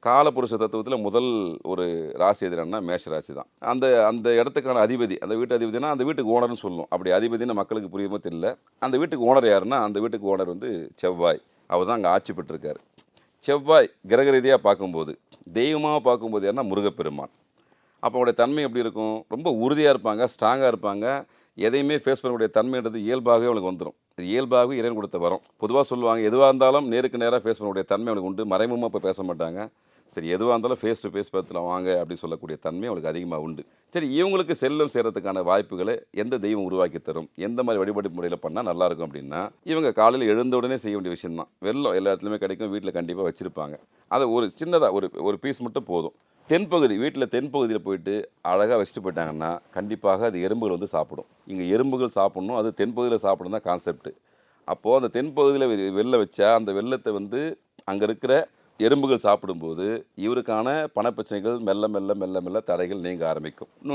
காலபுருஷ தத்துவத்தில் முதல் ஒரு ராசி எது என்னன்னா மேஷ ராசி தான். அந்த அந்த இடத்துக்கான அதிபதி, அந்த வீட்டு அதிபதினா அந்த வீட்டுக்கு ஓனர்னு சொல்லணும். அப்படி அதிபதின்னு மக்களுக்கு புரியுமோ தெரியல. அந்த வீட்டுக்கு ஓனர் யாருன்னா, அந்த வீட்டுக்கு ஓனர் வந்து செவ்வாய். அவர் தான் அங்கே ஆட்சி பெற்றிருக்காரு. செவ்வாய் கிரக ரீதியாக பார்க்கும்போது, தெய்வமாக பார்க்கும்போது யாருன்னா முருகப்பெருமான். அப்போ அவருடைய தன்மை எப்படி இருக்கும்? ரொம்ப உறுதியாக இருப்பாங்க, ஸ்ட்ராங்கா இருப்பாங்க. எதையுமே ஃபேஸ் பண்ணக்கூடிய தன்மைன்றது இயல்பாகவே அவங்களுக்கு வந்துரும். இது இயல்பாகவே இறைவன் கொடுத்த வரம். பொதுவா சொல்லுவாங்க, எதுவா இருந்தாலும் நேருக்கு நேரா ஃபேஸ் பண்ணக்கூடிய தன்மை அவங்களுக்கு உண்டு. மறைமுகமா போய் பேச மாட்டாங்க. சரி எதுவா இருந்தாலும் ஃபேஸ் டு ஃபேஸ் பார்த்துலாம் வாங்க அப்படின்னு சொல்லக்கூடிய தன்மை அவங்களுக்கு அதிகமா உண்டு. சரி இவங்களுக்கு செல்வம் சேர்றதுக்கான வாய்ப்புகள எந்த தெய்வம் உருவாக்கி தரும்? எந்த மாரி வழிபாடு முறையில பண்ணா நல்லாயிருக்கும் அப்படின்னா, இவங்க காலையில எழுந்த உடனே செய்ய வேண்டிய விஷயம் தான். வெல்லம் எல்லா இடத்துலயுமே கிடைக்கும். வீட்ல கண்டிப்பா வச்சிருப்பாங்க. அத ஒரு சின்னதா ஒரு ஒரு பீஸ் மட்டும் போதும். தென்பகுதி வீட்ல தென்பகுதியில போயிட்டு அழகா வச்சுட்டு போயிட்டாங்கன்னா, கண்டிப்பாக அது எறும்புகள் வந்து சாப்பிடும். இங்க எறும்புகள் சாப்பிடணும். அது தென்பகுதியில சாப்பிடணும் தான் கான்செப்ட். அப்போ அந்த தென்பகுதியில வெல்லம் வச்சா, அந்த வெல்லத்த வந்து அங்க இருக்கிற எறும்புகள் சாப்பிடும்போது, இவருக்கான பணப்பிரச்சனைகள் மெல்ல, மெல்ல, மெல்ல, மெல்ல தடைகள் நீங்க ஆரம்பிக்கும். இன்னொன்னு